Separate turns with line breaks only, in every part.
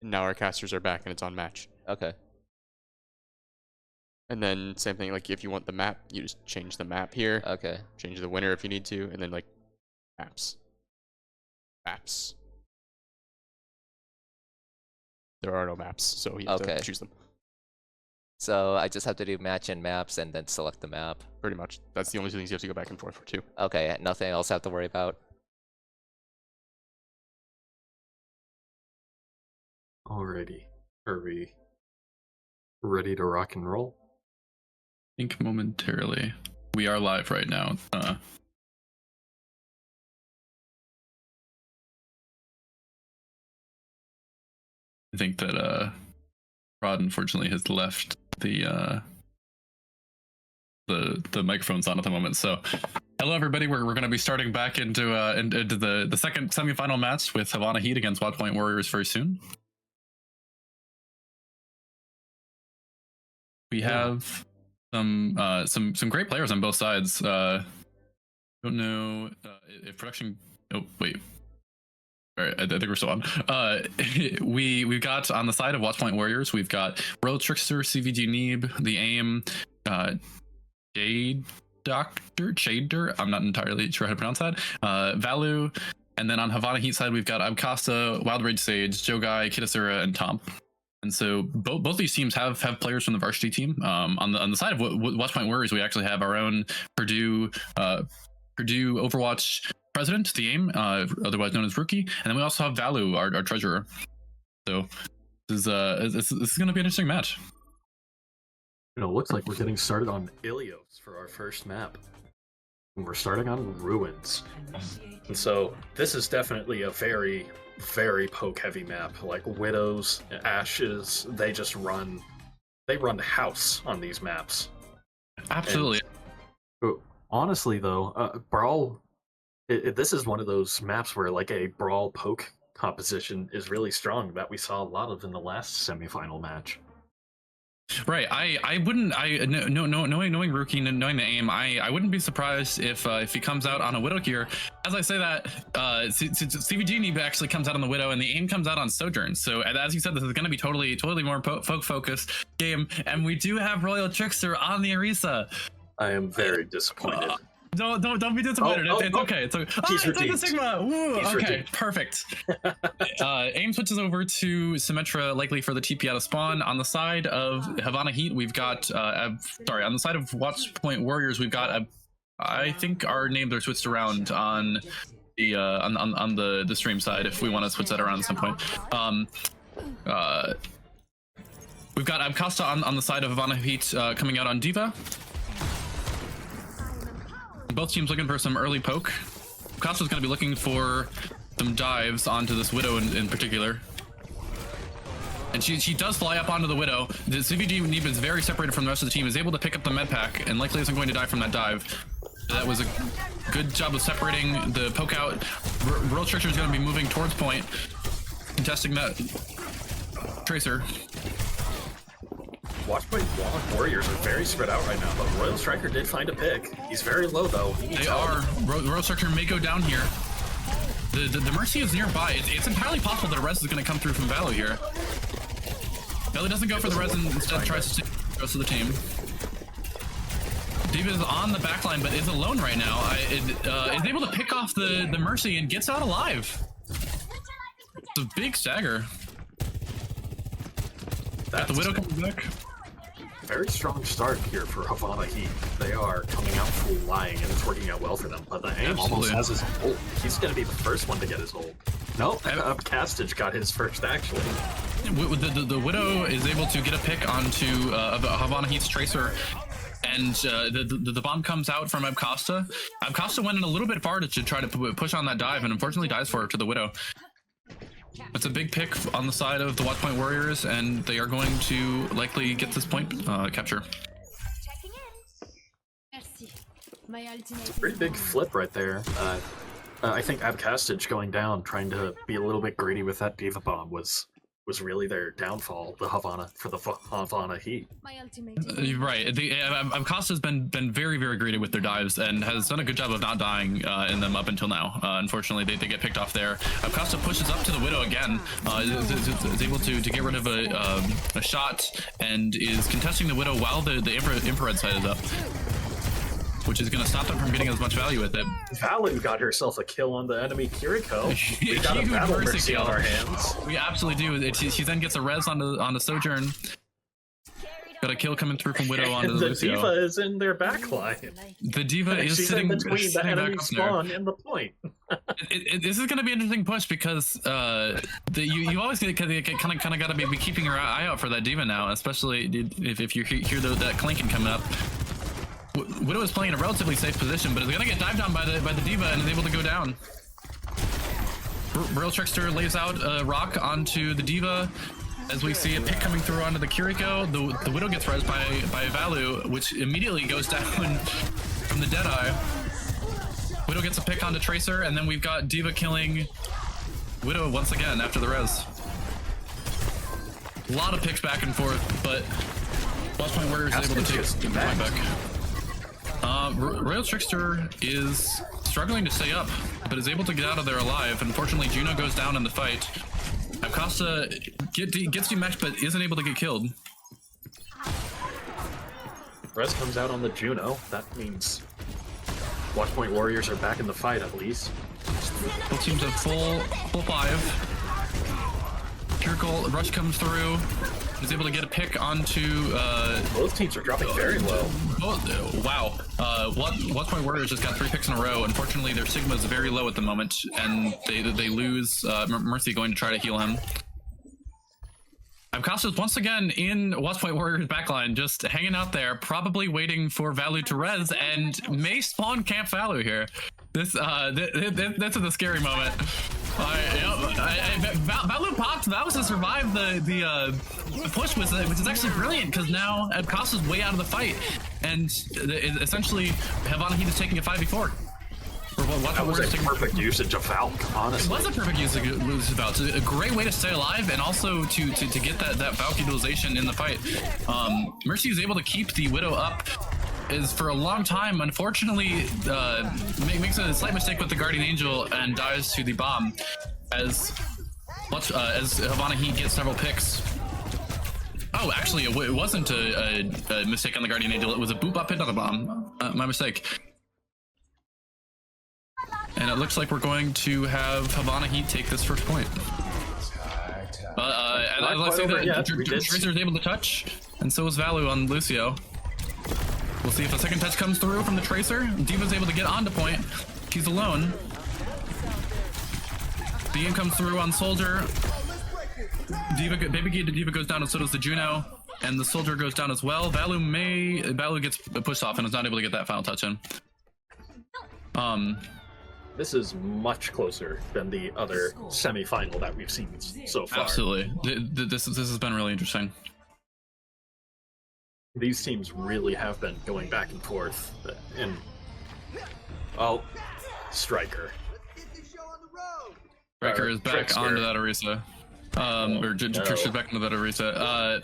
Now our casters are back and it's on match.
Okay.
And then same thing, like if you want the map, you just change the map here.
Okay.
Change the winner if you need to, and then like maps. There are no maps, so you have to choose them.
So I just have to do match and maps and then select the map.
Pretty much. That's the only two things you have to go back and forth for too.
Okay, nothing else I have to worry about.
Alrighty. Are we ready to rock and roll?
I think momentarily. We are live right now. I think that Rod unfortunately has left the microphones on at the moment. So hello everybody, we're going to be starting back into the second semifinal match with Havana Heat against Watchpoint Warriors very soon. We have some great players on both sides. Don't know if production. Oh wait. All right, I think we're still on. We've got on the side of Watchpoint Warriors, we've got Royal Trickster, CVG Neeb, the AIM, Shade Shader. I'm not entirely sure how to pronounce that. Valu, and then on Havana Heat side, we've got Abkasa, Wild Rage Sage, Jogai, Kitasura, and Tomp. And so both these teams have players from the varsity team. On the side of Watchpoint Warriors, we actually have our own Purdue Overwatch president, the AIM, otherwise known as Rookie, and then we also have Valu, our treasurer. So this is going to be an interesting match.
It looks like we're getting started on Ilios for our first map. And we're starting on Ruins. And so this is definitely a very, very poke-heavy map. Like Widows, Ashes, they run house on these maps.
Absolutely.
And, honestly, though, Brawl, this is one of those maps where like a Brawl poke composition is really strong that we saw a lot of in the last semifinal match.
Right, I wouldn't knowing Rookie and knowing the AIM, I wouldn't be surprised if he comes out on a Widow here. As I say that, CVG actually comes out on the Widow and the AIM comes out on Sojourn. So as you said, this is going to be totally more folk focused game, and we do have Royal Trickster on the Orisa.
I am very disappointed.
Don't be disappointed. It's okay. It's okay.
He's
it's like the Sigma. Woo.
He's
Okay,
redeemed.
Perfect. AIM switches over to Symmetra, likely for the TP out of spawn. On the side of Havana Heat, we've got on the side of Watchpoint Warriors, we've got I think our names are switched around on the on the stream side if we want to switch that around at some point. We've got Abkasta on the side of Havana Heat coming out on Diva. Both teams looking for some early poke. Costa's going to be looking for some dives onto this Widow in particular. And she does fly up onto the Widow. The CVG Neeb is very separated from the rest of the team, is able to pick up the med pack, and likely isn't going to die from that dive. That was a good job of separating the poke out. Royal Trickster is going to be moving towards point, contesting that Tracer.
Watchpoint Warriors are very spread out right now, but Royal Striker did find a pick. He's very low though.
They are. Royal Striker may go down here. The Mercy is nearby. It's entirely possible that a res is going to come through from Valu here. Valu doesn't go for the res and instead tries to take the rest of the team. Diva is on the backline, but is alone right now. Is able to pick off the Mercy and gets out alive. It's a big stagger. The Widow comes back.
Very strong start here for Havana Heat. They are coming out flying, and it's working out well for them. But the AIM almost has his ult. He's going to be the first one to get his ult. Nope, Castage got his first, actually.
The Widow is able to get a pick onto Havana Heat's Tracer, and the bomb comes out from Abkasta. Abkasta went in a little bit far to try to push on that dive, and unfortunately dies for it to the Widow. It's a big pick on the side of the Watchpoint Warriors, and they are going to likely get this point capture.
It's a pretty big flip right there. I think Abkastage going down, trying to be a little bit greedy with that Diva Bomb was was really their downfall, the Havana, for the Havana Heat.
My ultimate.
Right. Acosta's been very, very greedy with their dives and has done a good job of not dying in them up until now. Unfortunately, they get picked off there. Acosta pushes up to the Widow again, is able to get rid of a shot, and is contesting the Widow while the infrared side is up, which is going to stop them from getting as much value with it.
Valu got herself a kill on the enemy Kiriko. We got a
Huge
battle
mercy
mercy
kill.
on our hands.
We absolutely do. She then gets a res on the Sojourn. Got a kill coming through from Widow onto
the
Lucio.
Diva is in their backline.
The Diva is
She's
sitting
in between the
sitting back
enemy
up
spawn and the point.
This is going to be an interesting push because you always kind of got to be keeping your eye out for that Diva now, especially if you hear that clanking coming up. Widow is playing in a relatively safe position, but is going to get dived on by the Diva and is able to go down. Real Trickster lays out a rock onto the Diva. As we see a pick coming through onto the Kiriko, the Widow gets rezzed by Valu, which immediately goes down from the Deadeye. Widow gets a pick onto Tracer, and then we've got Diva killing Widow once again after the res. A lot of picks back and forth, but Watchpoint Warriors is able to take the point back. Royal Trickster is struggling to stay up, but is able to get out of there alive. Unfortunately, Juno goes down in the fight. Acosta gets dematched, but isn't able to get killed.
Res comes out on the Juno. That means Watchpoint Warriors are back in the fight at least.
Both teams have full 5. Kirkle rush comes through. Is able to get a pick onto.
Both teams are dropping very low.
Wow. Watchpoint Warriors just got 3 picks in a row. Unfortunately, their Sigma is very low at the moment, and they lose. Mercy going to try to heal him. Acosta's once again in Watchpoint Warriors backline, just hanging out there, probably waiting for Valu to res, and may spawn Camp Valu here. This is a scary moment. Valu popped. That was to survive the push, which is actually brilliant because now Acosta's way out of the fight, and essentially Havana Heat is taking a 5v4.
That was a perfect usage of Valk, honestly.
It was a perfect usage of Valk. It's a great way to stay alive and also to get that Valk utilization in the fight. Mercy is able to keep the Widow up is for a long time. Unfortunately, makes a slight mistake with the Guardian Angel and dies to the bomb as Havana Heat gets several picks. Oh, actually, it wasn't a mistake on the Guardian Angel. It was a boop up hit on the bomb. My mistake. And it looks like we're going to have Havana Heat take this first point. Let's say that Tracer is able to touch, and so is Valu on Lucio. We'll see if a second touch comes through from the Tracer. Diva's able to get onto point. She's alone. The aim comes through on Soldier. Baby Diva goes down, and so does the Juno. And the Soldier goes down as well. Valu gets pushed off and is not able to get that final touch in.
This is much closer than the other semi-final that we've seen so far.
Absolutely. This has been really interesting.
These teams really have been going back and forth. And Striker.
Striker is back
Trickster.
onto that Orisa. Trickster's back into that Orisa.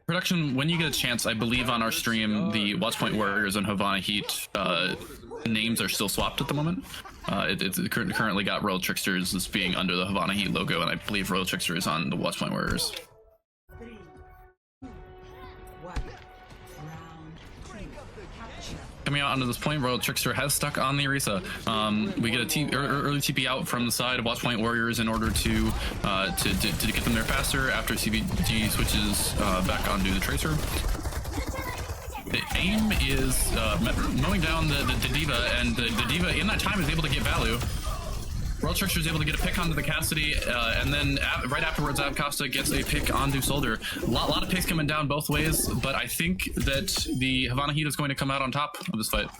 Production, when you get a chance, I believe on our stream, the Watchpoint Warriors and Havana Heat names are still swapped at the moment. It's currently got Royal Tricksters as being under the Havana Heat logo, and I believe Royal Trickster is on the Watchpoint Warriors. Coming out onto this point, Royal Trickster has stuck on the Orisa. We get a early TP out from the side of Watchpoint Warriors in order to get them there faster after CBG switches back onto the Tracer. The aim is mowing down the Diva, and the Diva in that time is able to get Valu. Royal Trickster is able to get a pick onto the Cassidy, and then right afterwards, Acosta gets a pick onto Soldier. A lot of picks coming down both ways, but I think that the Havana Heat is going to come out on top of this fight.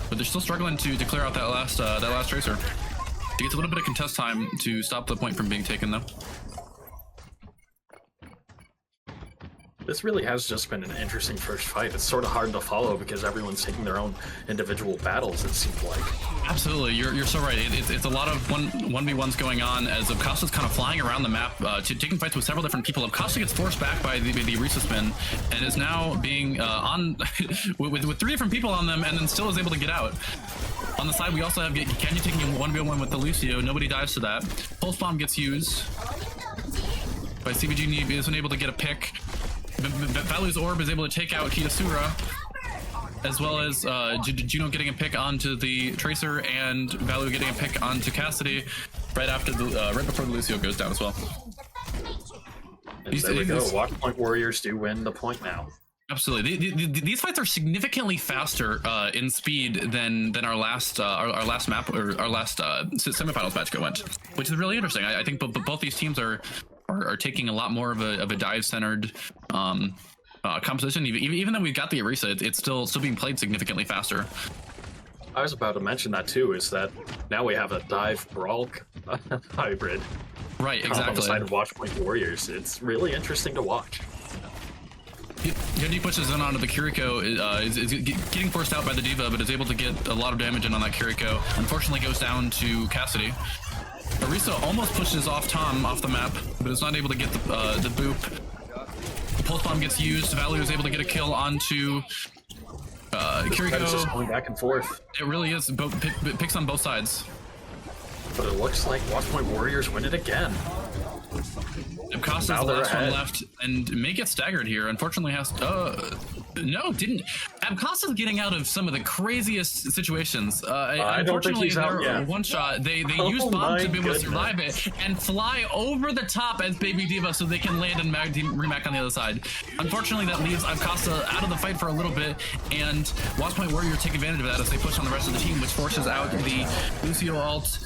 But they're still struggling to clear out that last Tracer. It gets a little bit of contest time to stop the point from being taken, though.
This really has just been an interesting first fight. It's sort of hard to follow because everyone's taking their own individual battles, it seems like.
Absolutely, you're so right. It's a lot of 1v1s going on as Acosta's kind of flying around the map, taking fights with several different people. Acosta gets forced back by the Orisa spin and is now being on with 3 different people on them, and then still is able to get out. On the side, we also have Kenya taking a 1v1 with the Lucio. Nobody dives to that. Pulse Bomb gets used by CBG. Isn't able to get a pick. Valu's Orb is able to take out Kitasura, as well as Juno getting a pick onto the Tracer, and Valu getting a pick onto Cassidy right after the right before the Lucio goes down as well.
And there we go. Watchpoint Warriors do win the point now.
Absolutely, these fights are significantly faster in speed than our last map or our last semifinals match went, which is really interesting. I think both these teams are taking a lot more of a dive centered composition. Even though we've got the Orisa, it's still being played significantly faster.
I was about to mention that too, is that now we have a dive brawl hybrid.
Right, exactly.
On the side of Watchpoint Warriors. It's really interesting to watch.
Genji pushes in onto the Kiriko, is getting forced out by the Diva, but is able to get a lot of damage in on that Kiriko. Unfortunately goes down to Cassidy. Orisa almost pushes off Tom off the map, but is not able to get the boop. The Pulse Bomb gets used. Valu is able to get a kill onto Kiriko.
It's just going back and forth.
It really is. Picks on both sides.
But it looks like Watchpoint Warriors win it again.
Acosta's the last one left, and may get staggered here. Unfortunately, has no, didn't. Acosta's getting out of some of the craziest situations. Unfortunately, they're one shot. They use bomb to be able to survive it and fly over the top as Baby Diva so they can land and remac on the other side. Unfortunately, that leaves Acosta out of the fight for a little bit, and Watchpoint Warrior take advantage of that as they push on the rest of the team, which forces out the Lucio ult.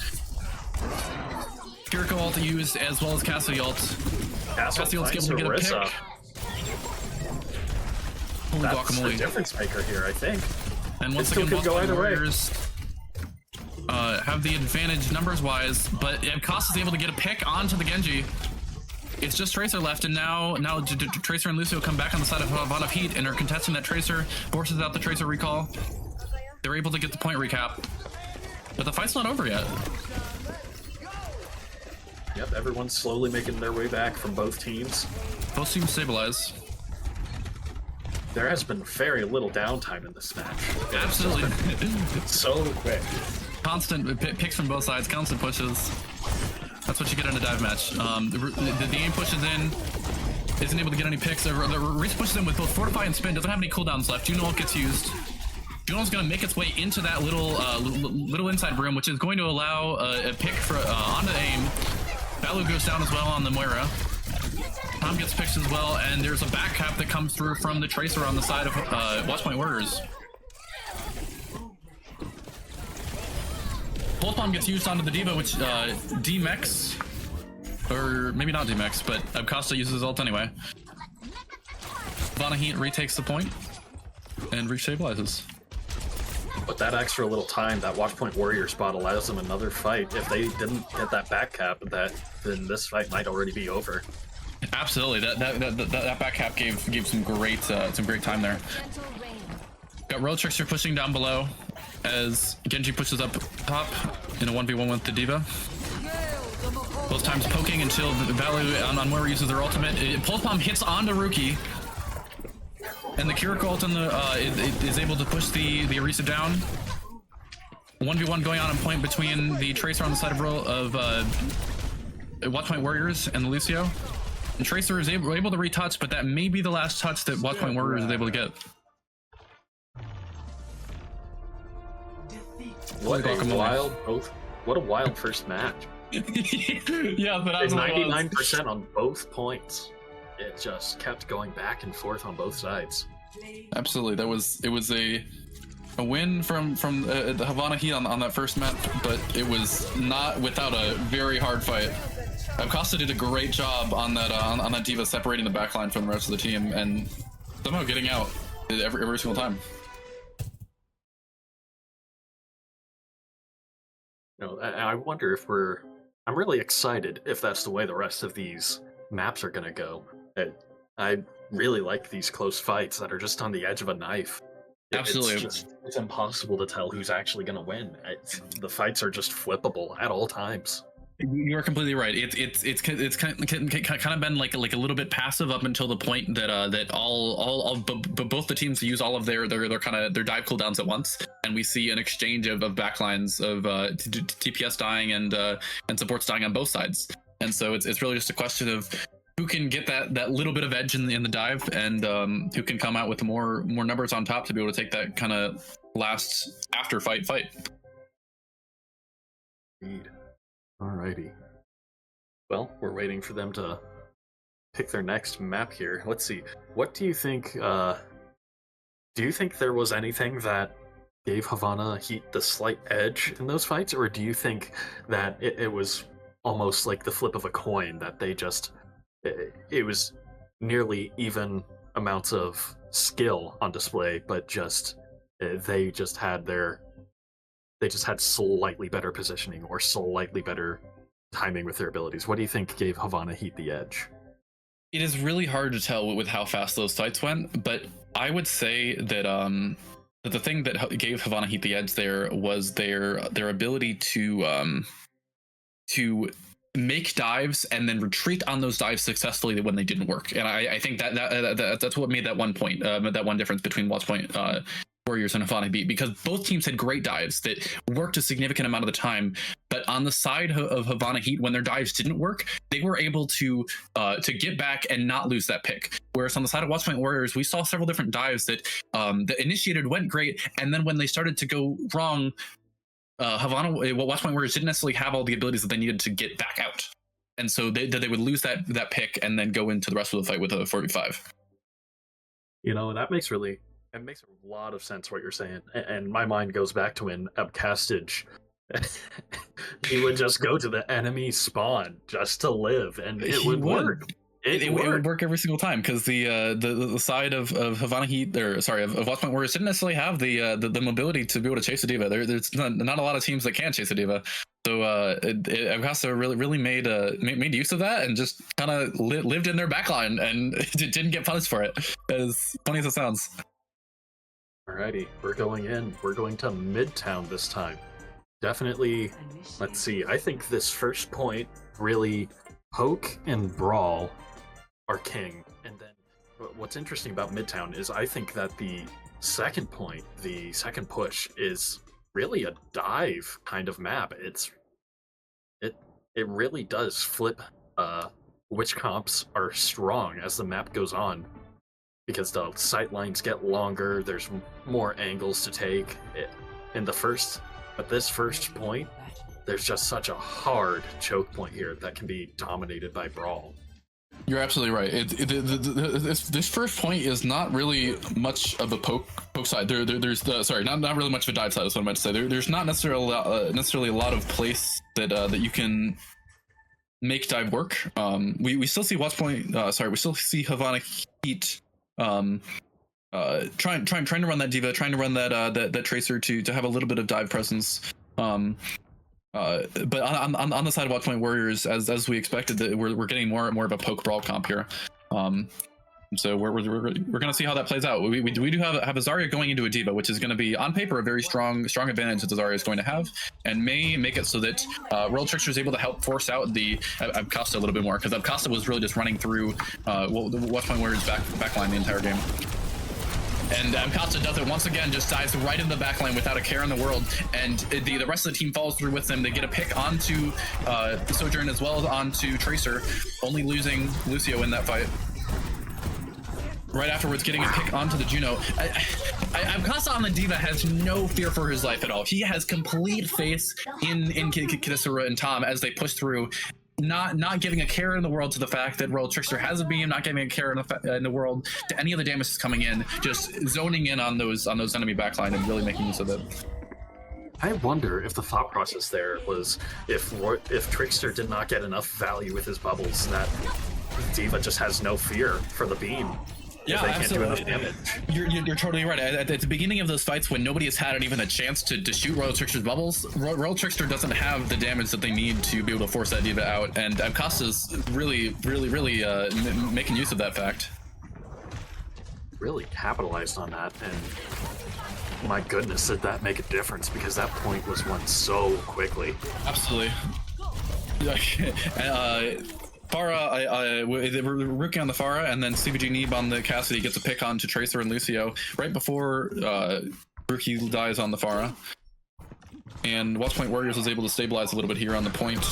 Kiriko ult used, as well as Cassidy ult. Cassidy ult's able to get a pick. Holy
That's
guacamole.
the difference maker here, I think.
And once again, Watchpoint Warriors have the advantage numbers-wise, but Acosta's able to get a pick onto the Genji. It's just Tracer left, and now Tracer and Lucio come back on the side of Havana Heat and are contesting that Tracer, forces out the Tracer recall. They're able to get the point recap, but the fight's not over yet.
Yep, everyone's slowly making their way back from both teams.
Both teams stabilize.
There has been very little downtime in this match.
Absolutely.
It's so quick.
Constant picks from both sides, constant pushes. That's what you get in a dive match. The aim pushes in, isn't able to get any picks. The Reese pushes in with both Fortify and Spin, doesn't have any cooldowns left. Juno gets used. Juno's going to make its way into that little inside room, which is going to allow a pick for onto aim. Valu goes down as well on the Moira. Tom gets picked as well, and there's a back cap that comes through from the Tracer on the side of Watchpoint Warriors. Pulse Bomb gets used onto the Diva, which D-Mex, or maybe not D-Mex, but Acosta uses his ult anyway. Havana Heat retakes the point and restabilizes.
But that extra little time, that Watchpoint Warrior spot allows them another fight. If they didn't get that back cap, then this fight might already be over.
Absolutely, that back cap gave some great time there. Got Road Trickster pushing down below as Genji pushes up top in a 1v1 with the Diva. Both times poking until the Valu on Moira uses their ultimate. Pulse Bomb hits onto Rookie. And the Kiriko ult is able to push the Orisa down. 1v1 going on in point between the Tracer on the side of Watchpoint Warriors and the Lucio. And Tracer is able to retouch, but that may be the last touch that Watchpoint Warriors is able to get.
What a wild first match.
Yeah, but
it's 99% on both points. It just kept going back and forth on both sides.
Absolutely, it was a win from the Havana Heat on that first map, but it was not without a very hard fight. Acosta did a great job on that Diva, separating the backline from the rest of the team and somehow getting out every single time.
No, I wonder if I'm really excited if that's the way the rest of these maps are gonna go. really like these close fights that are just on the edge of a knife.
Absolutely.
It's impossible to tell who's actually going to win. The fights are just flippable at all times.
You are completely right. It's kind of been like a little bit passive up until the point that that both the teams use all of their dive cooldowns at once, and we see an exchange of backlines of TPS dying and supports dying on both sides. And so it's really just a question of who can get that little bit of edge in the dive, and who can come out with more numbers on top to be able to take that kind of last after fight.
Indeed. Alrighty. Well, we're waiting for them to pick their next map here. Let's see. What do you think? Do you think there was anything that gave Havana Heat the slight edge in those fights, or do you think that it was almost like the flip of a coin, that they just it was nearly even amounts of skill on display, but just they just had slightly better positioning or slightly better timing with their abilities? What do you think gave Havana Heat the edge?
It is really hard to tell with how fast those fights went, but I would say that that the thing that gave Havana Heat the edge there was their ability to make dives and then retreat on those dives successfully when they didn't work. And I think that's what made that one point, that one difference between Watchpoint Warriors and Havana Heat, because both teams had great dives that worked a significant amount of the time, but on the side of Havana Heat, when their dives didn't work, they were able to get back and not lose that pick. Whereas on the side of Watchpoint Warriors, we saw several different dives that initiated went great, and then when they started to go wrong, Watchpoint Warriors didn't necessarily have all the abilities that they needed to get back out, and so they would lose that pick and then go into the rest of the fight with a 45.
You know, that makes it makes a lot of sense what you're saying, and my mind goes back to when Upcastage he would just go to the enemy spawn just to live, and it would work. It
would work every single time, because the side of Havana Heat, of Watchpoint Warriors didn't necessarily have the mobility to be able to chase a diva. There's not a lot of teams that can chase a diva, so Avcasta really made use of that and just kind of lived in their backline and didn't get punished for it. As funny as it sounds.
Alrighty, we're going in. We're going to Midtown this time. Definitely. Let's see. I think this first point really, Poke and Brawl are king, and then what's interesting about Midtown is I think that the second point, the second push, is really a dive kind of map. It really does flip which comps are strong as the map goes on, because the sight lines get longer, there's more angles to take. At this first point, there's just such a hard choke point here that can be dominated by Brawl.
You're absolutely right. This first point is not really much of a poke side. There's not really much of a dive side. That's what I meant to say. There's not necessarily a lot of place that you can make dive work. We still see Watchpoint. We still see Havana Heat trying to run that diva, trying to run that tracer to have a little bit of dive presence. But on the side of Watchpoint Warriors, as we expected, that we're getting more and more of a poke brawl comp here. So we're gonna see how that plays out. We do have a Zarya going into a diva, which is going to be on paper a very strong advantage that the Zarya is going to have, and may make it so that Royal Trickster is able to help force out the Abcosta a little bit more, because Abcosta was really just running through the Watchpoint Warriors backline the entire game. And Abcosta does it once again, just dives right in the backline without a care in the world, and the rest of the team follows through with them. They get a pick onto Sojourn as well as onto Tracer, only losing Lucio in that fight. Right afterwards, getting a pick onto the Juno. Abcosta on the Diva has no fear for his life at all. He has complete faith in Kidasura and Tom as they push through, not giving a care in the world to the fact that Royal Trickster has a beam, not giving a care in the world to any of the damage that's coming in, just zoning in on those enemy backline and really making use of it.
I wonder if the thought process there was if Trickster did not get enough value with his bubbles, that Diva just has no fear for the beam.
Yeah,
they can't
absolutely.
do enough damage.
You're totally right. At the beginning of those fights, when nobody has had even a chance to shoot Royal Trickster's bubbles, Royal Trickster doesn't have the damage that they need to be able to force that Diva out, and Abcosta's really making use of that fact.
really capitalized on that, and my goodness, did that make a difference, because that point was won so quickly.
Absolutely. Farah, we're rookie on the Farah, and then CVG Neeb on the Cassidy gets a pick on to Tracer and Lucio right before rookie dies on the Farah. And Watchpoint Warriors was able to stabilize a little bit here on the point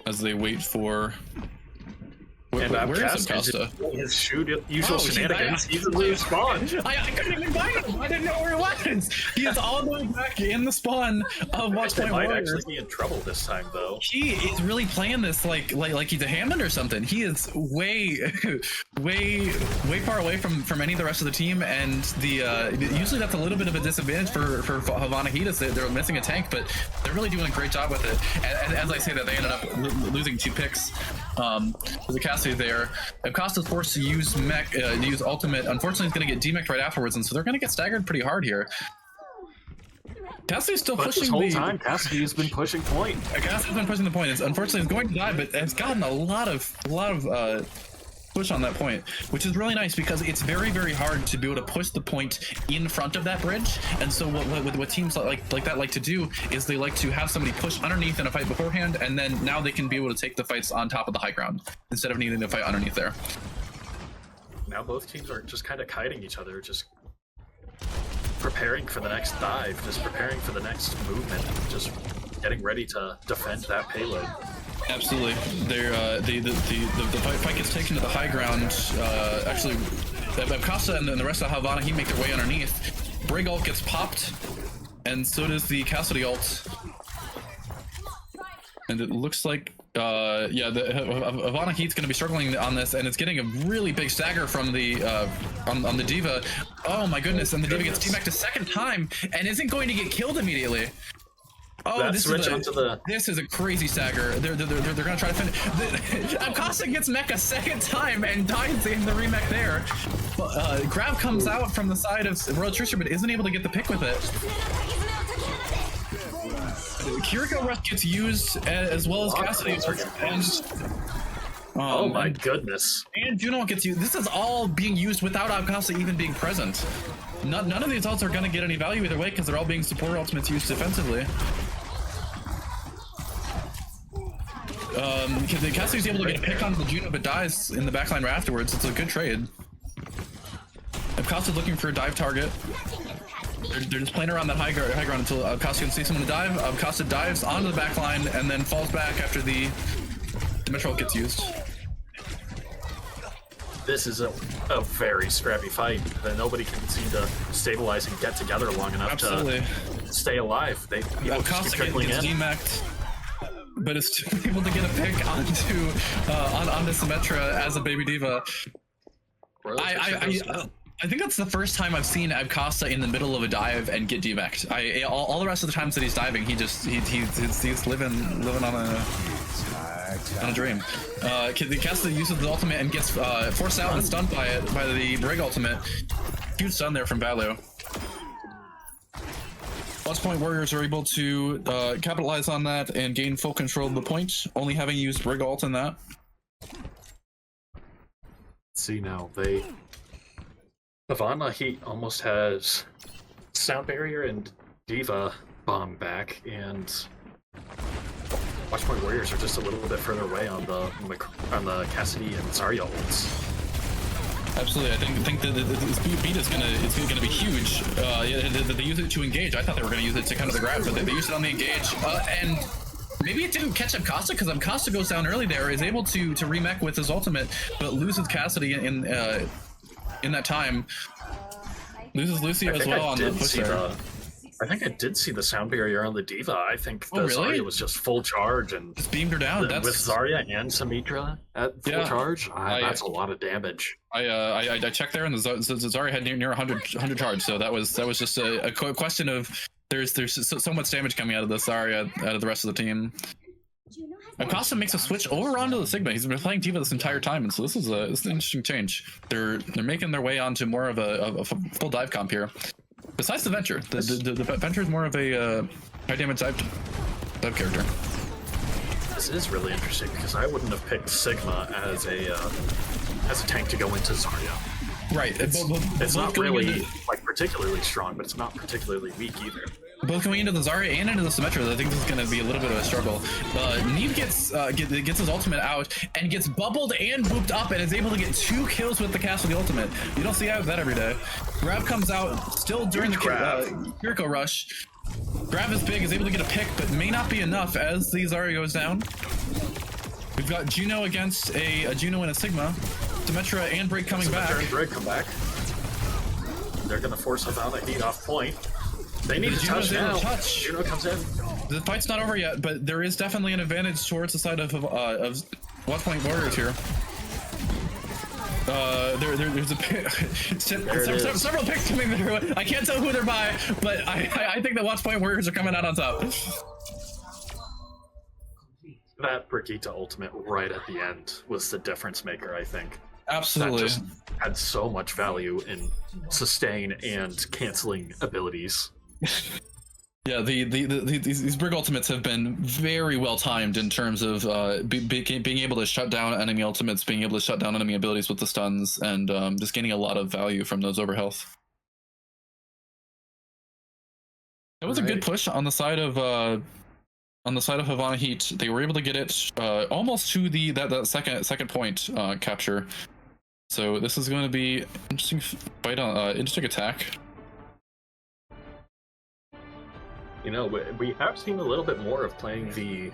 as they wait for...
And
where is
Costa? His usual
Oh,
shenanigans. He's in the spawn.
I couldn't even find him. I didn't know where he was. He is all the way back in the spawn of Watchpoint
might
Warriors.
actually be in trouble this time, though.
He is really playing this like he's a Hammond or something. He is way far away from any of the rest of the team, and the usually that's a little bit of a disadvantage for Havana Heat. They're missing a tank, but they're really doing a great job with it. And as I say that, they ended up losing 2 picks. There's a Cassidy there. If Costa's forced to use mech, use ultimate, unfortunately he's going to get demeched right afterwards, and so they're going to get staggered pretty hard here. Cassidy's still pushing
this whole time. Cassidy has been pushing point.
Cassidy's been pushing the point. It's unfortunately it's going to die, but has gotten a lot of push on that point, which is really nice because it's very, very hard to be able to push the point in front of that bridge. And so what teams like that like to do is they like to have somebody push underneath in a fight beforehand, and then now they can be able to take the fights on top of the high ground instead of needing to fight underneath there.
Now both teams are just kind of kiting each other, just preparing for the next dive, just preparing for the next movement, just getting ready to defend that payload.
Absolutely. The fight gets taken to the high ground. Actually, Costa and the rest of Havana, he make their way underneath. Brig ult gets popped, and so does the Cassidy ult. And it looks like, the Havana Heat's going to be struggling on this, and it's getting a really big stagger from the on the D.Va. Oh my goodness! And the D.Va gets teamed back a second time, and isn't going to get killed immediately. Oh, this is a crazy stagger. They're gonna try to finish. Acosta gets mech a second time and dies in the remech there. Grab comes out from the side of Royal Trisha, but isn't able to get the pick with it. Kiriko Rush gets used as well as Cassidy.
Oh my goodness.
And Juno gets used. This is all being used without Acosta even being present. None of these ults are going to get any value either way because they're all being support ultimates used defensively. Cassidy's able to get a pick on the Juno but dies in the backline right afterwards. It's a good trade. Acosta's looking for a dive target. They're just playing around that high ground until Acosta can see someone to dive. Acosta dives onto the backline and then falls back after the Metro gets used.
This is a very scrappy fight that nobody can seem to stabilize and get together long enough to stay alive.
Acosta gets demeched, but is still able to get a pick onto Symmetra as a baby D.Va. I think that's the first time I've seen Acosta in the middle of a dive and get demeched. All the rest of the times that he's diving, he's living on a dream. Cassidy uses the ultimate and gets forced out and stunned by the Brig ultimate. Huge stun there from Valu. Watchpoint Warriors are able to capitalize on that and gain full control of the point, only having used Brig ult in that.
Let's see now, Havana Heat almost has Sound Barrier and D.Va bomb back, and Watchpoint Warriors are just a little bit further away on the Cassidy and Zarya ults.
Absolutely, I think that this beat is gonna be huge. They use it to engage. I thought they were gonna use it to kind of the grab, but they used it on the engage, and maybe it didn't catch Acosta because Acosta goes down early there, is able to remech with his ultimate, but loses Cassidy in that time. Loses Lucio as well on the push there.
I think I did see the Sound Barrier on the D.Va. I think the Zarya was just full charge and
just beamed her down.
With Zarya and Symmetra at full charge, that's a lot of damage.
I checked there, and the Zarya had near 100 charge, so that was just a question of there's so much damage coming out of the Zarya out of the rest of the team. Acosta makes a switch over onto the Sigma. He's been playing D.Va this entire time, and so this is an interesting change. They're making their way onto more of a full dive comp here. Besides the Venture, the Venture is more of a high damage dive character.
This is really interesting because I wouldn't have picked Sigma as a as a tank to go into Zarya.
Right.
It's not really like particularly strong, but it's not particularly weak either.
Both going into the Zarya and into the Symmetra, I think this is going to be a little bit of a struggle. Neve gets his ultimate out and gets bubbled and booped up and is able to get 2 kills with the cast of the ultimate. You don't see that every day. Grab comes out still during the Kiriko rush. Grab is big, is able to get a pick, but may not be enough as the Zarya goes down. We've got Juno against a Juno and a Sigma. Symmetra and Break coming back.
Symmetra and Break come back. They're going to force Havana Heat off point. They need to touch now. Juno comes in.
The fight's not over yet, but there is definitely an advantage towards the side of Watchpoint Warriors here. There's a several picks coming through. I can't tell who they're by, but I think the Watchpoint Warriors are coming out on top.
That Brigitte ultimate right at the end was the difference maker, I think.
Absolutely.
That just had so much value in sustain and canceling abilities.
Yeah, these Brig ultimates have been very well timed in terms of being able to shut down enemy ultimates, being able to shut down enemy abilities with the stuns, and just gaining a lot of value from those overhealth. That was a good push on the side of Havana Heat. They were able to get it almost to that second point capture. So this is going to be interesting fight on interesting attack.
You know, we have seen a little bit more of playing the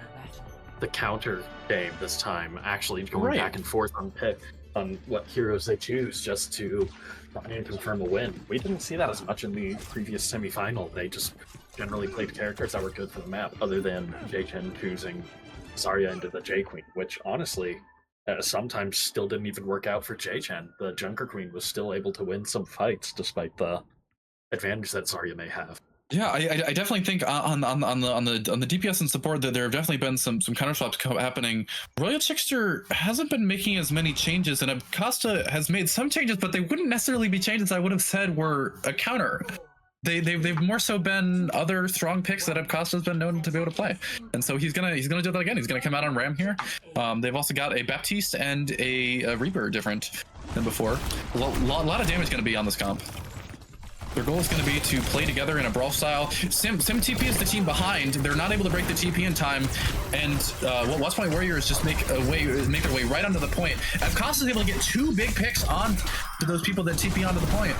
counter game this time, actually going back and forth on what heroes they choose just to try and confirm a win. We didn't see that as much in the previous semi-final. They just generally played characters that were good for the map, other than J-Chen choosing Zarya into the J-Queen, which honestly sometimes still didn't even work out for J-Chen. The Junker Queen was still able to win some fights despite the advantage that Zarya may have.
Yeah, I definitely think on the DPS and support that there have definitely been some counter swaps happening. Royal Trickster hasn't been making as many changes, and Acosta has made some changes, but they wouldn't necessarily be changes I would have said were a counter. They've more so been other strong picks that Acosta's been known to be able to play, and so he's gonna do that again. He's gonna come out on Ram here. They've also got a Baptiste and a Reaper different than before. A lot of damage gonna be on this comp. Their goal is going to be to play together in a brawl style. Sim TP is the team behind. They're not able to break the TP in time, and Watchpoint Warriors just make their way right onto the point. Acosta is able to get 2 big picks on to those people that TP onto the point.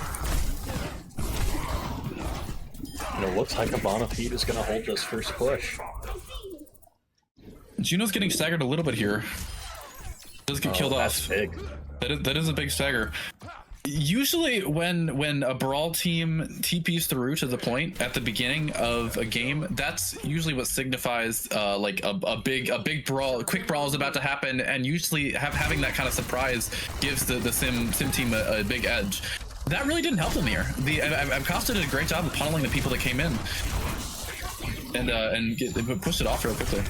And it looks like Havana Heat is going to hold this first push.
Juno's getting staggered a little bit here. Does get killed off.
Big.
That is a big stagger. Usually when a brawl team TPs through to the point at the beginning of a game, that's usually what signifies like a big brawl, a quick brawl is about to happen, and usually having that kind of surprise gives the sim team a big edge. That really didn't help them here. Acosta did a great job of punneling the people that came in and pushed it off real quickly.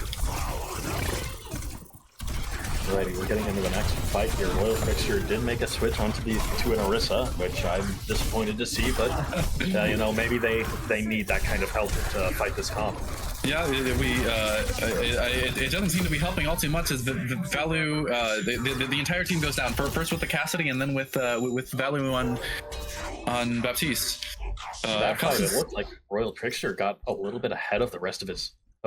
Alrighty, we're getting into the next fight here. Royal Fixture did make a switch onto to an Orisa, which I'm disappointed to see, but you know, maybe they need that kind of help to fight this comp.
Yeah, it doesn't seem to be helping all too much as the Value, the entire team goes down. First with the Cassidy and then with Value on Baptiste.
That fight, it looked like Royal Trickster got a little bit ahead of the rest of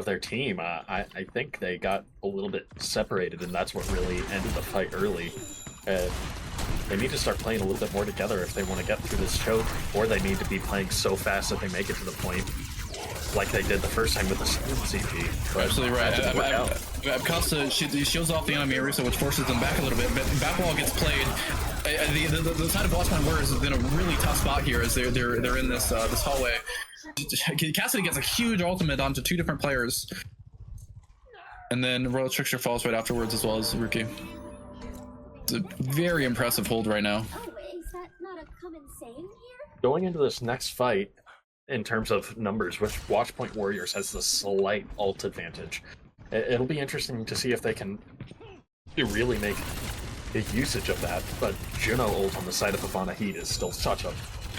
their team. I think they got a little bit separated, and that's what really ended the fight early. They need to start playing a little bit more together if they want to get through this choke, or they need to be playing so fast that they make it to the point like they did the first time with the CP. But
absolutely right. Acosta shields off the enemy Orisa, which forces them back a little bit, but backwall gets played. The side of Watchpoint Warriors is in a really tough spot here as they're in this hallway. Cassidy gets a huge ultimate onto 2 different players, and then Royal Trickster falls right afterwards as well as Rookie. It's a very impressive hold right now.
Oh, is that not a common saying here?
Going into this next fight, in terms of numbers, which Watchpoint Warriors has the slight ult advantage. It'll be interesting to see if they can really make a usage of that, but Juno ult on the side of Havana Heat is still such a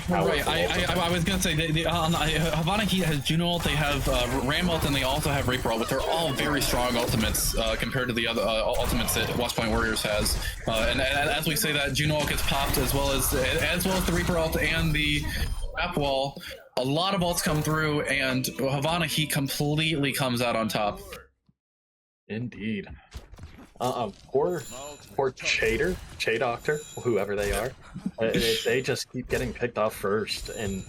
Right,
powerful.
I was gonna say Havana Heat has Juno ult, they have Ram ult, and they also have Reaper ult, but they're all very strong ultimates compared to the other ultimates that Watchpoint Warriors has. And as we say that, Juno ult gets popped as well as the Reaper ult and the Trap Wall. A lot of ults come through, and Havana Heat completely comes out on top.
Indeed. Poor Che Doctor, whoever they are. They just keep getting picked off first, and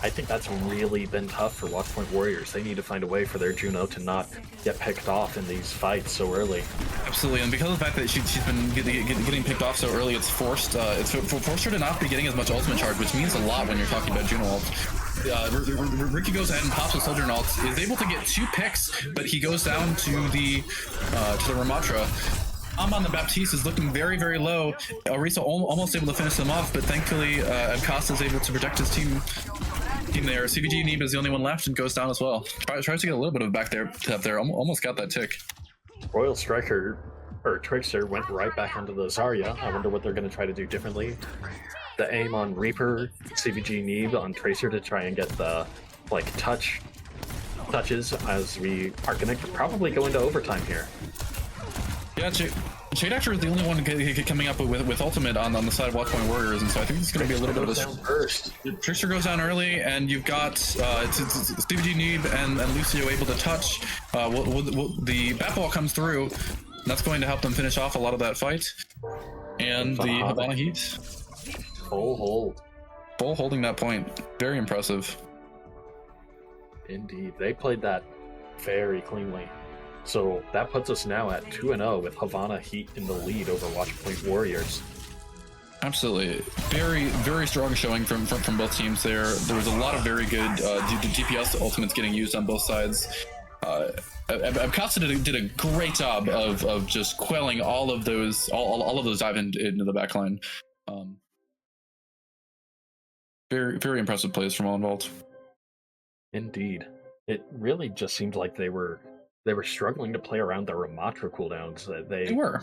I think that's really been tough for Watchpoint Warriors. They need to find a way for their Juno to not get picked off in these fights so early.
Absolutely, and because of the fact that she's been getting picked off so early, it's forced her to not be getting as much ultimate charge, which means a lot when you're talking about Juno ult. Ricky goes ahead and pops with Soldier ult, is able to get 2 picks, but he goes down to the Ramatra. On the Baptiste is looking very, very low. Arisa almost able to finish them off, but thankfully Abkasa is able to protect his team there. CVG Neeb is the only one left and goes down as well. Tries to get a little bit of back there, almost got that tick.
Royal Striker, or Trickster, went right back onto the Zarya. I wonder what they're going to try to do differently. The aim on Reaper, CVG Neeb on Tracer to try and get the touches as we are going to probably go into overtime here.
Yeah, Shade Actor is the only one coming up with ultimate on the side of Watchpoint Warriors, and so I think it's going to be a little bit of a...
First.
Trickster goes down early, and you've got CVG Neeb and Lucio able to touch. The bat ball comes through, and that's going to help them finish off a lot of that fight. And the Havana Heat.
Full hold.
Full holding that point. Very impressive.
Indeed. They played that very cleanly. So that puts us now at 2-0 with Havana Heat in the lead over Watchpoint Warriors.
Absolutely. Very, very strong showing from both teams there. There was a lot of very good DPS ultimates getting used on both sides. Abkasa did a great job of just quelling all of those dive into the backline. Very, very impressive plays from all involved.
Indeed. It really just seemed like they were struggling to play around the Ramatra cooldowns. They were.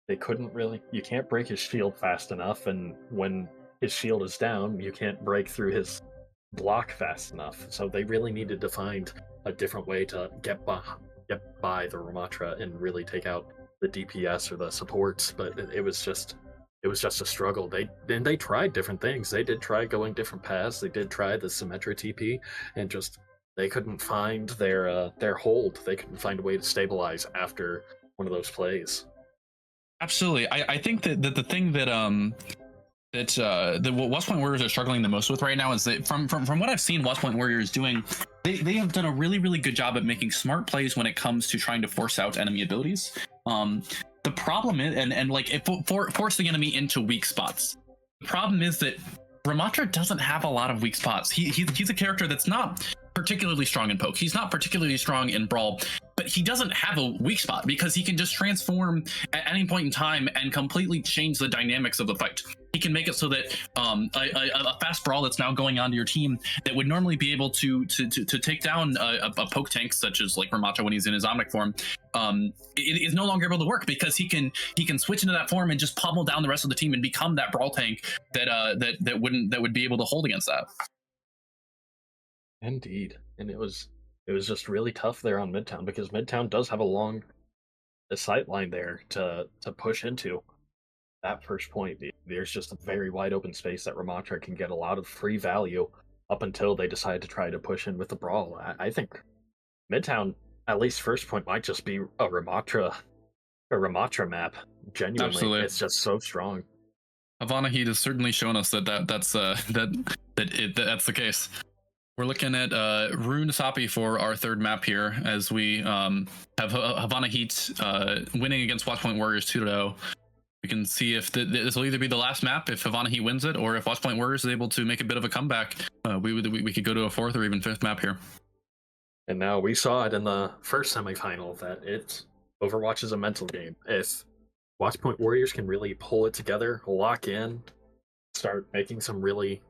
They couldn't really... You can't break his shield fast enough, and when his shield is down, you can't break through his block fast enough. So they really needed to find a different way to get by the Ramatra and really take out the DPS or the supports, but it was just a struggle. They tried different things. They did try going different paths. They did try the Symmetra TP, and just... They couldn't find their hold. They couldn't find a way to stabilize after one of those plays.
Absolutely, I think that the thing that what Watchpoint Warriors are struggling the most with right now is that from what I've seen Watchpoint Warriors doing, they have done a really, really good job at making smart plays when it comes to trying to force out enemy abilities. The problem is, force the enemy into weak spots. The problem is that Ramatra doesn't have a lot of weak spots. He's a character that's not particularly strong in poke. He's not particularly strong in brawl, but he doesn't have a weak spot because he can just transform at any point in time and completely change the dynamics of the fight. He can make it so that a fast brawl that's now going onto your team that would normally be able to take down a poke tank such as like Ramatra when he's in his Omnic form, it is no longer able to work because he can switch into that form and just pummel down the rest of the team and become that brawl tank that would be able to hold against that.
Indeed, and it was just really tough there on Midtown because Midtown does have a long sight line there to push into. That first point, there's just a very wide open space that Ramatra can get a lot of free value up until they decide to try to push in with the brawl. I think Midtown, at least first point, might just be a Ramatra map. Genuinely,
absolutely.
It's just so strong.
Havana Heat has certainly shown us that's the case. We're looking at Rune Sapi for our third map here as we have Havana Heat winning against Watchpoint Warriors 2-0. We can see if this will either be the last map if Havana Heat wins it, or if Watchpoint Warriors is able to make a bit of a comeback. We could go to a fourth or even fifth map here.
And now we saw it in the first semifinal that Overwatch is a mental game. If Watchpoint Warriors can really pull it together, lock in, start making some really,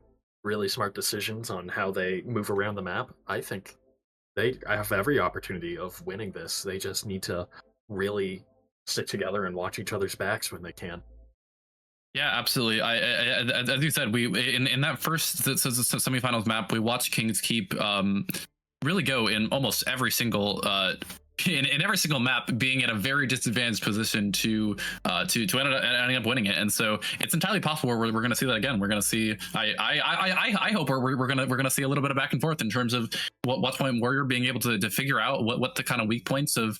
really smart decisions on how they move around the map, I think they have every opportunity of winning this. They just need to really stick together and watch each other's backs when they can.
Yeah, absolutely. As you said, we in that first semifinals map, we watched Kings Keep really go in almost every single in every single map, being in a very disadvantaged position to ending up winning it. And so it's entirely possible we're going to see that again. We're going to see. I hope we're going to see a little bit of back and forth in terms of Watchpoint Warrior being able to figure out what the kind of weak points of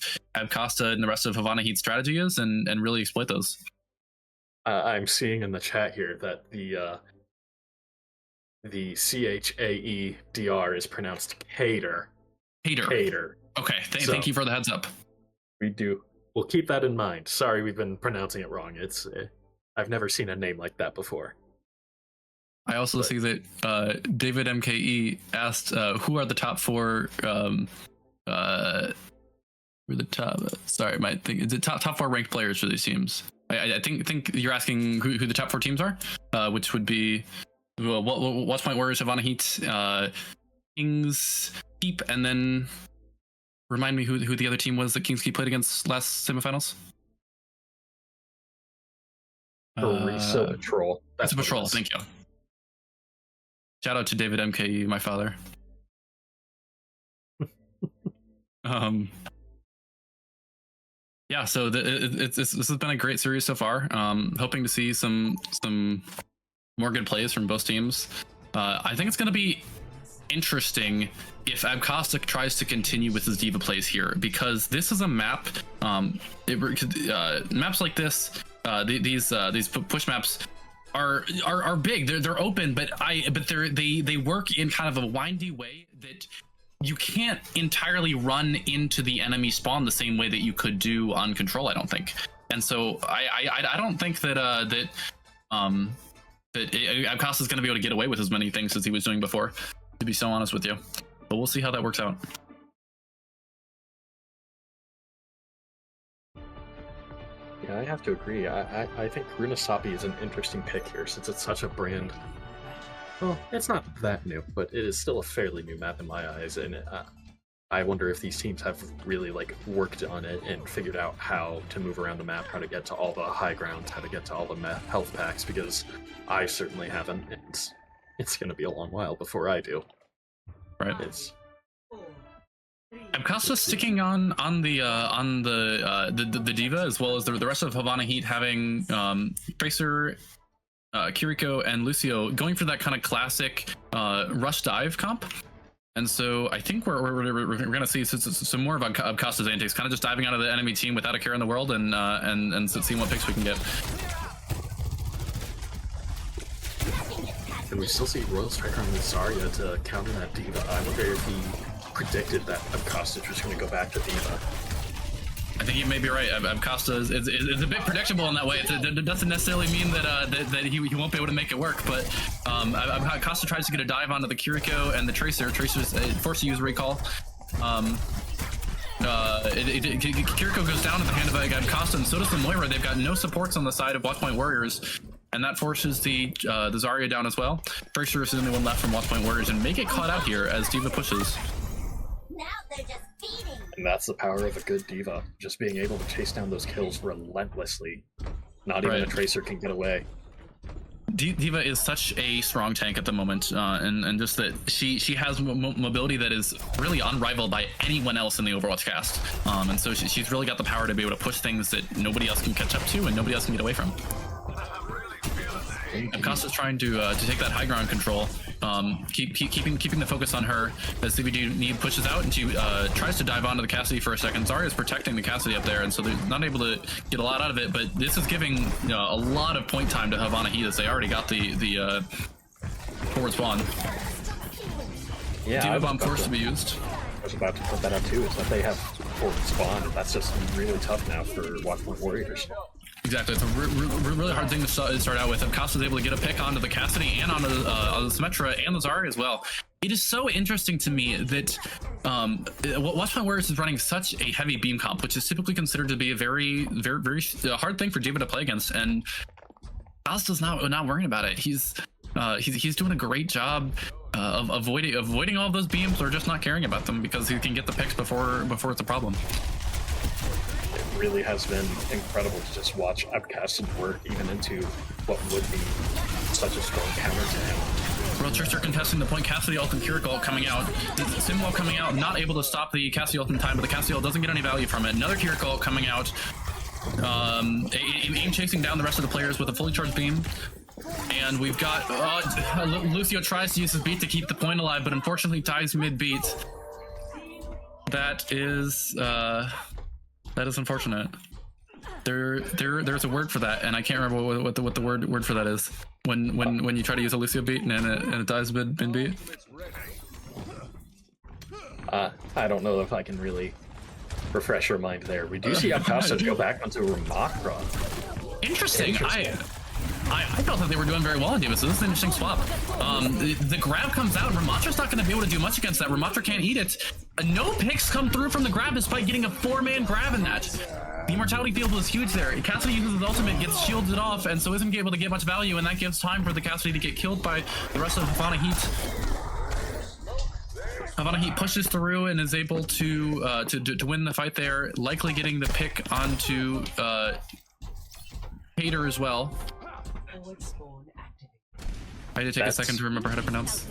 Costa and the rest of Havana Heat's strategy is, and really exploit those.
I'm seeing in the chat here that the CHAEDR is pronounced Cater. Cater.
Okay, thank you for the heads up.
We do. We'll keep that in mind. Sorry, we've been pronouncing it wrong. I've never seen a name like that before.
I also see that David MKE asked, "Who are the top four?" Who are the top? Sorry, my thing is the top four ranked players for these teams. I think you're asking who the top four teams are, which would be Watchpoint Warriors, Havana Heat, Kings Keep, and then remind me who the other team was that Kings Keep played against last semifinals.
Risa Patrol.
That's Patrol. Thank you. Shout out to David MKE, my father. Yeah, so this has been a great series so far. Hoping to see some more good plays from both teams. I think it's going to be interesting if Abcosta tries to continue with his diva plays here, because this is a map. Maps like this, these push maps are big. They're open, but they work in kind of a windy way that you can't entirely run into the enemy spawn the same way that you could do on Control, I don't think. And so I don't think that Abcosta is going to be able to get away with as many things as he was doing before, to be so honest with you. But we'll see how that works out.
Yeah, I have to agree. I think Runasapi is an interesting pick here, since it's such a brand. Well, it's not that new, but it is still a fairly new map in my eyes, and I wonder if these teams have really worked on it and figured out how to move around the map, how to get to all the high grounds, how to get to all the health packs, because I certainly haven't, and it's going to be a long while before I do.
Right. Abcosta sticking on the diva, as well as the rest of Havana Heat having Tracer, Kiriko, and Lucio going for that kind of classic rush dive comp. And so I think we're going to see some more of Abcosta's antics, kind of just diving out of the enemy team without a care in the world, and seeing what picks we can get.
And we still see Royal Striker on Zarya to counter that diva. I wonder if he predicted that Abcosta was going to go back to diva.
I think you may be right. Abcosta is a bit predictable in that way. It doesn't necessarily mean that he won't be able to make it work, but Abcosta tries to get a dive onto the Kiriko and the Tracer. Tracer's forced to use recall. Kiriko goes down at the hand of Abcosta, and so does the Moira. They've got no supports on the side of Watchpoint Warriors, and that forces the Zarya down as well. Tracer is the only one left from Watchpoint Warriors, and may get caught out here as Diva pushes.
Now they're just feeding.
And that's the power of a good diva, just being able to chase down those kills relentlessly. Not even a Tracer can get away.
Diva is such a strong tank at the moment, and just that she has mobility that is really unrivaled by anyone else in the Overwatch cast. And so she's really got the power to be able to push things that nobody else can catch up to and nobody else can get away from. Abcosta's trying to take that high ground control, keeping the focus on her as CVD pushes out, and she tries to dive onto the Cassidy for a second. Zarya is protecting the Cassidy up there, and so they're not able to get a lot out of it, but this is giving a lot of point time to Havana Heat, as they already got the forward spawn.
Yeah,
Diva Bomb forced to be used.
I was about to put that out too, is that they have forward spawn, and that's just really tough now for Watchpoint Warriors.
Exactly, it's a really hard thing to start out with. Abcosta is able to get a pick onto the Cassidy and onto the Symmetra and the Zarya as well. It is so interesting to me that Watchpoint Warriors is running such a heavy beam comp, which is typically considered to be a very hard thing for Diva to play against, and Abcosta's not worrying about it. He's doing a great job of avoiding all of those beams, or just not caring about them, because he can get the picks before it's a problem.
really has been incredible to just watch Upcasted work even into what would be such a strong counter to him.
World Trickster contesting the point. Cassidy ult and Curic ult coming out. Simwell coming out, not able to stop the Cassidy ult in time, but the Cassidy ult doesn't get any value from it. Another Curic ult coming out. Aim chasing down the rest of the players with a fully charged beam. And we've got Lucio tries to use his beat to keep the point alive, but unfortunately dies mid-beat. That is unfortunate. There's a word for that, and I can't remember what the word for that is. When you try to use a Lucio beat and it dies mid-beat.
I don't know if I can really refresh your mind there. We do see Upcasted go back onto Ramakra.
Interesting. I felt that they were doing very well on Diva, so this is an interesting swap. The grab comes out. Ramatra's not going to be able to do much against that. Ramatra can't eat it. No picks come through from the grab despite getting a 4-man grab in that. The Immortality field was huge there. Cassidy uses his ultimate, gets shielded off, and so isn't able to get much value, and that gives time for the Cassidy to get killed by the rest of Havana Heat. Havana Heat pushes through and is able to win the fight there, likely getting the pick onto Hater as well. I had to take a second to remember how to pronounce.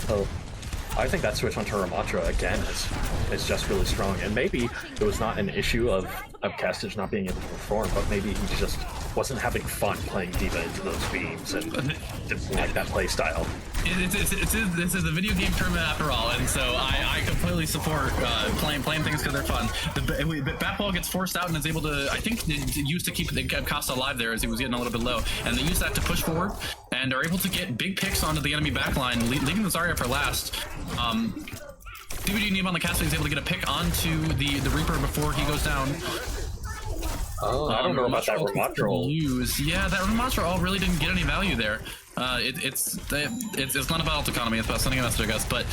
So, I think that switch onto Ramatra again is just really strong, and maybe it was not an issue of Castage not being able to perform, but maybe he just wasn't having fun playing Diva into those beams and didn't like that play style.
This is a video game tournament after all, and so I completely support playing things because they're fun. The Batball gets forced out and is able to, I think, used to keep Costa alive there as he was getting a little bit low, and they use that to push forward and are able to get big picks onto the enemy backline, leaving the Zarya for last. DVD Neve on the Cassidy is able to get a pick onto the Reaper before he goes down.
Oh, I don't know about that Ramatra ult.
Yeah, that Ramatra ult really didn't get any value there. It's not about ult economy, it's about sending a message, I guess, but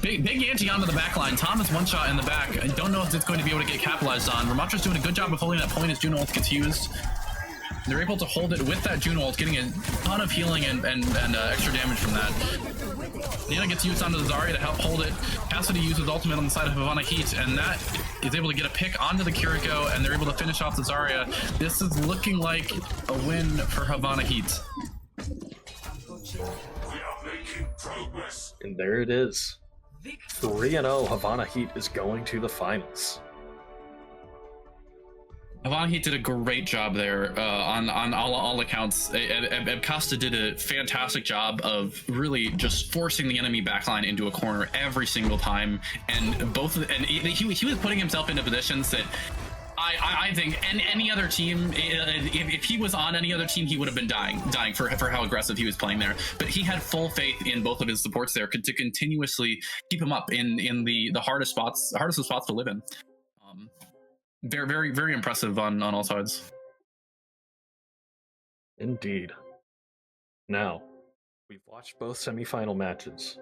big ante onto the back line. Tom is one shot in the back. I don't know if it's going to be able to get capitalized on. Ramatra's doing a good job of holding that point as Juno ult gets used. They're able to hold it with that Juno ult, getting a ton of healing and extra damage from that. Nina gets used onto the Zarya to help hold it. Cassidy uses ultimate on the side of Havana Heat, and that is able to get a pick onto the Kiriko, and they're able to finish off the Zarya. This is looking like a win for Havana Heat.
And there it is. 3-0, Havana Heat is going to the finals.
Havana Heat did a great job there on all accounts. Costa did a fantastic job of really just forcing the enemy backline into a corner every single time, and he was putting himself into positions that I think any other team, if he was on any other team, he would have been dying for how aggressive he was playing there. But he had full faith in both of his supports there to continuously keep him up in the hardest spots to live in. Very, very, very impressive on all sides.
Indeed. Now, we've watched both semifinal matches.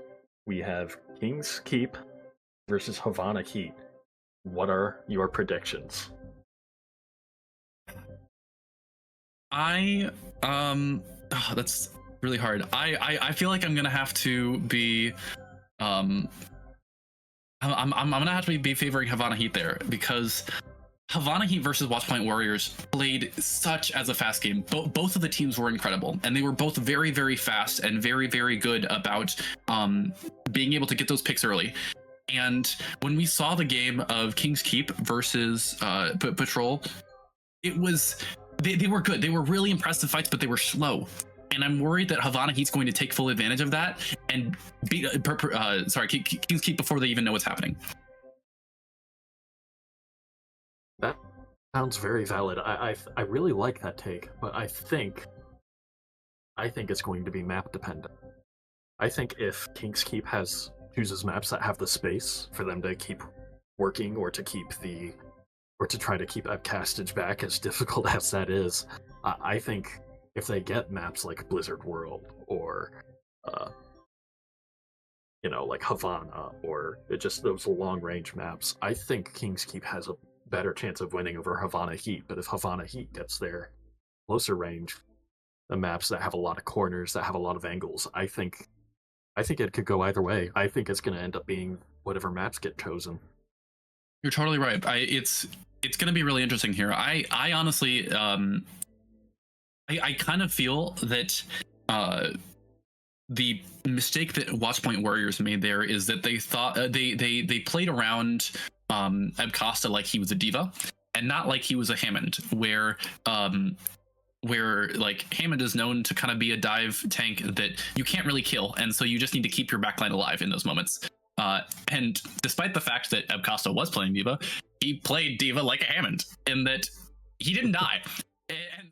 We have King's Keep versus Havana Heat. What are your predictions?
That's really hard. I feel like I'm gonna have to be I'm gonna have to be favoring Havana Heat there, because Havana Heat versus Watchpoint Warriors played such as a fast game. Both of the teams were incredible, and they were both very, very fast and very, very good about being able to get those picks early. And when we saw the game of King's Keep versus Patrol, it was they were good. They were really impressive fights, but they were slow. And I'm worried that Havana Heat's going to take full advantage of that and beat King's Keep before they even know what's happening.
That sounds very valid. I really like that take, but I think it's going to be map dependent. I think if King's Keep chooses maps that have the space for them to keep working, or to try to keep Upcastage back, as difficult as that is, I think if they get maps like Blizzard World or like Havana, or just those long range maps, I think King's Keep has a better chance of winning over Havana Heat. But if Havana Heat gets their closer range, the maps that have a lot of corners, that have a lot of angles, I think I think it could go either way. I think it's going to end up being whatever maps get chosen.
You're totally right. It's going to be really interesting here. I honestly, I kind of feel that the mistake that Watchpoint Warriors made there is that they thought they played around Abcosta like he was a diva, and not like he was a Hammond, where like Hammond is known to kind of be a dive tank that you can't really kill, and so you just need to keep your backline alive in those moments. And despite the fact that Abcosta was playing diva, he played diva like a Hammond, in that he didn't die. And